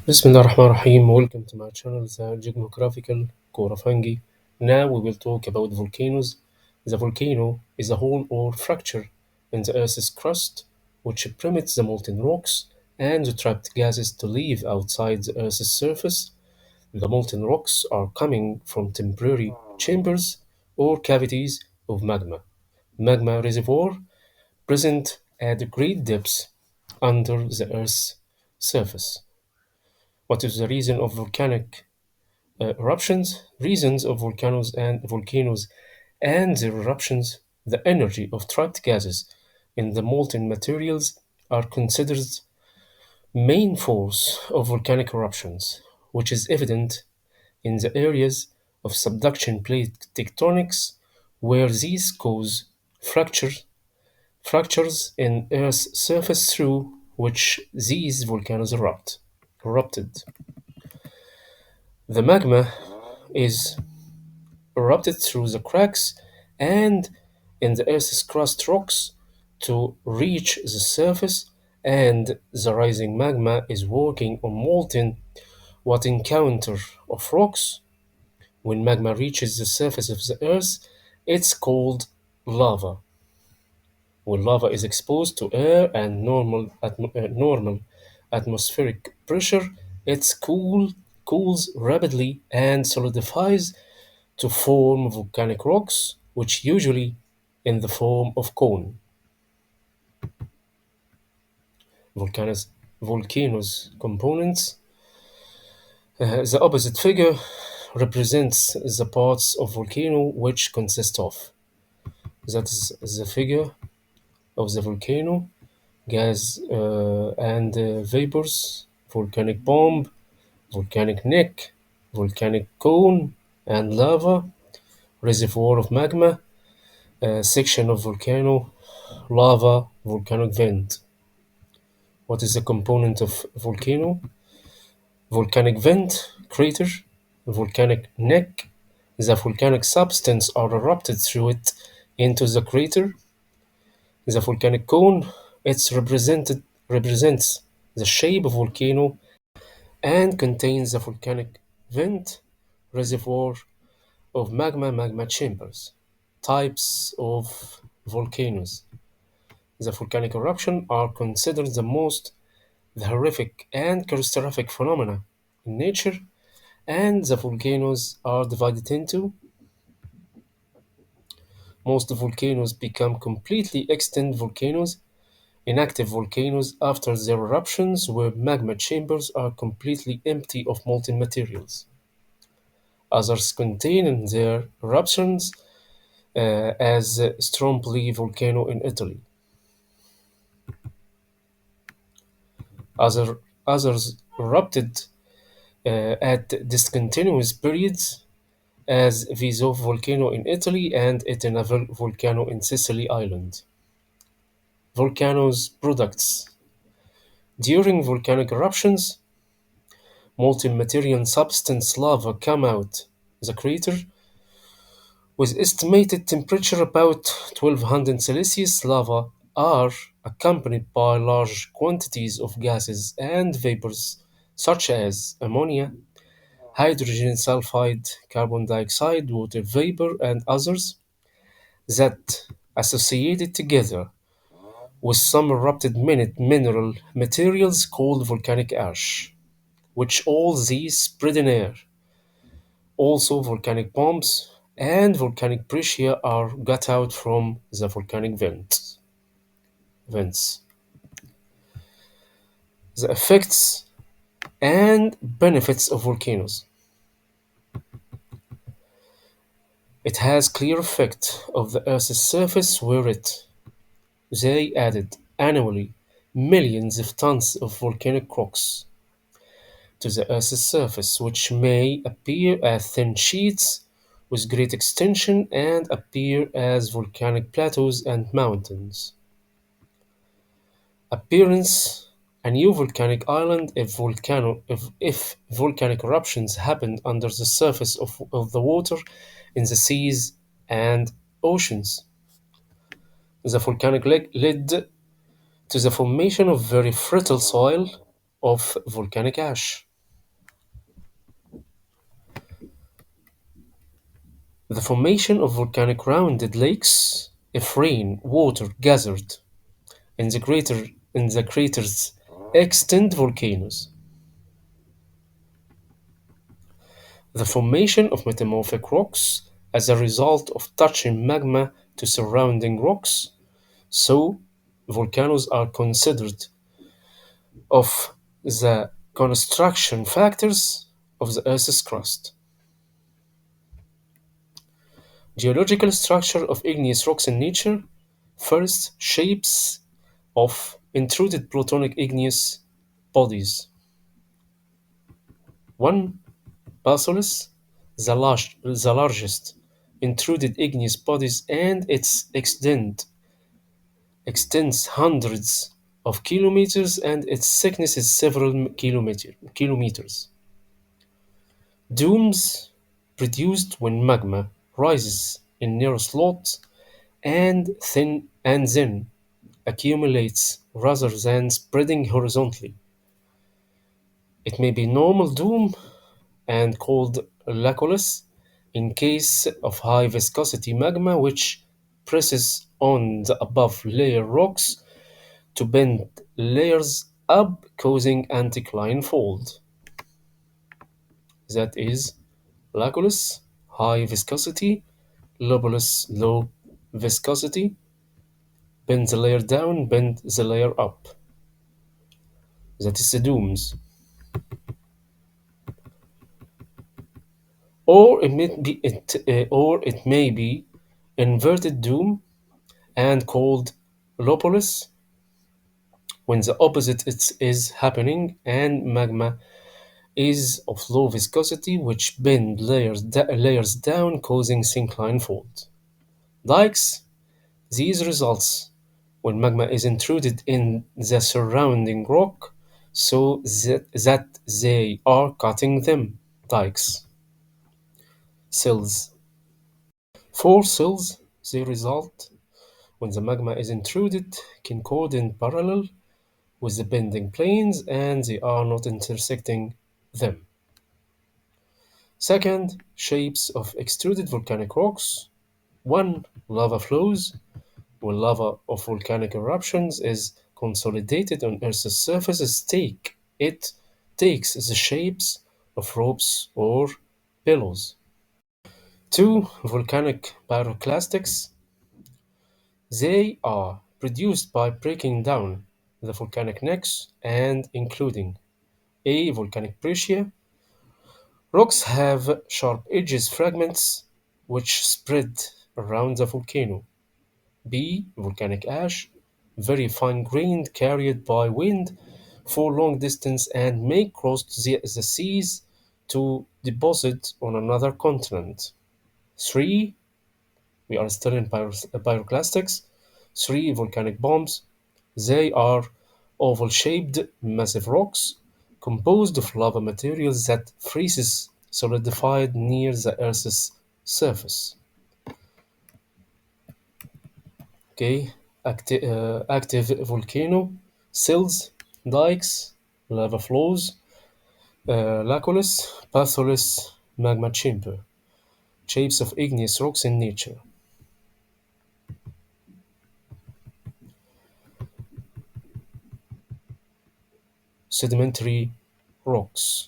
Bismillah ar-Rahman ar-Rahim. Welcome to my channel, the Geographical Korafangi. Now we will talk about volcanoes. The volcano is a hole or fracture in the Earth's crust which permits the molten rocks and the trapped gases to leave outside the Earth's surface. The molten rocks are coming from temporary chambers or cavities of magma. Magma reservoir present at great depths under the Earth's surface. What is the reason of volcanic eruptions? Reasons of volcanoes and their eruptions, the energy of trapped gases in the molten materials are considered main force of volcanic eruptions, which is evident in the areas of subduction plate tectonics where these cause fractures fractures in Earth's surface through which these volcanoes erupted. The magma is erupted through the cracks and in the Earth's crust rocks to reach the surface, and the rising magma is working on molten what encounter of rocks. When magma reaches the surface of the Earth, it's called lava. When lava is exposed to air and normal atmospheric pressure, cools rapidly and solidifies to form volcanic rocks, which usually in the form of cone. Volcanoes, volcanoes components. The opposite figure represents the parts of volcano which consist of. That is the figure of the volcano, gas and vapors, volcanic bomb, volcanic neck, volcanic cone and lava, reservoir of magma, section of volcano, lava, volcanic vent. What is the component of volcano? Volcanic vent, crater, volcanic neck. The volcanic substance are erupted through it into the crater. The volcanic cone, represents the shape of volcano and contains the volcanic vent, reservoir of magma chambers. Types of volcanoes. The volcanic eruption are considered the horrific and catastrophic phenomena in nature, and the volcanoes are divided into. Most volcanoes become completely extinct volcanoes, inactive volcanoes after their eruptions, where magma chambers are completely empty of molten materials. Others contain in their eruptions, as Stromboli volcano in Italy. Others erupted at discontinuous periods, as Vesuv volcano in Italy and Etna volcano in Sicily Island. Volcanoes products. During volcanic eruptions, molten material and substance lava come out the crater with estimated temperature about 1200 Celsius. Lava are accompanied by large quantities of gases and vapors such as ammonia, hydrogen sulfide, carbon dioxide, water vapor, and others that associated together with some erupted mineral materials called volcanic ash, which all these spread in air. Also, volcanic bombs and volcanic breccia are got out from the volcanic vents. The effects and benefits of volcanoes. It has clear effect of the Earth's surface where they added annually millions of tons of volcanic rocks to the Earth's surface, which may appear as thin sheets with great extension and appear as volcanic plateaus and mountains. Appearance: a new volcanic island if volcanic eruptions happened under the surface of the water in the seas and oceans. The volcanic led to the formation of very fertile soil of volcanic ash. The formation of volcanic rounded lakes if rain water gathered in the craters extend volcanoes. The formation of metamorphic rocks as a result of touching magma to surrounding rocks, so volcanoes are considered of the construction factors of the Earth's crust. Geological structure of igneous rocks in nature. First, shapes of intruded plutonic igneous bodies. 1. Basilisk, the largest intruded igneous bodies, and its extends hundreds of kilometers and its thickness is several kilometers. Domes produced when magma rises in narrow slots and then accumulates rather than spreading horizontally. It may be normal dome and called laccoless in case of high viscosity magma which presses on the above layer rocks to bend layers up causing anticline fold. That is laccoless high viscosity, lobulous low viscosity, bend the layer down, bend the layer up. That is the domes. Or it may be inverted dome and called lopolis when the opposite is happening and magma is of low viscosity which bend layers down causing syncline fold. Dikes, these results when magma is intruded in the surrounding rock so that they are cutting them. Dikes. Sills. Four sills, they result when the magma is intruded concord in parallel with the bending planes and they are not intersecting them. Second, shapes of extruded volcanic rocks. 1. Lava flows. When lava of volcanic eruptions is consolidated on Earth's surface, it takes the shapes of ropes or pillows. 2. Volcanic pyroclastics. They are produced by breaking down the volcanic necks and including A. Volcanic breccia. Rocks have sharp edges fragments which spread around the volcano. B. Volcanic ash. Very fine grained carried by wind for long distance and may cross the seas to deposit on another continent. 3. We are still in pyroclastics. 3. Volcanic bombs. They are oval-shaped massive rocks composed of lava materials that freezes solidified near the Earth's surface. Okay, active volcano, sills, dikes, lava flows, laccoless, patholess, magma chamber, shapes of igneous rocks in nature. Sedimentary rocks.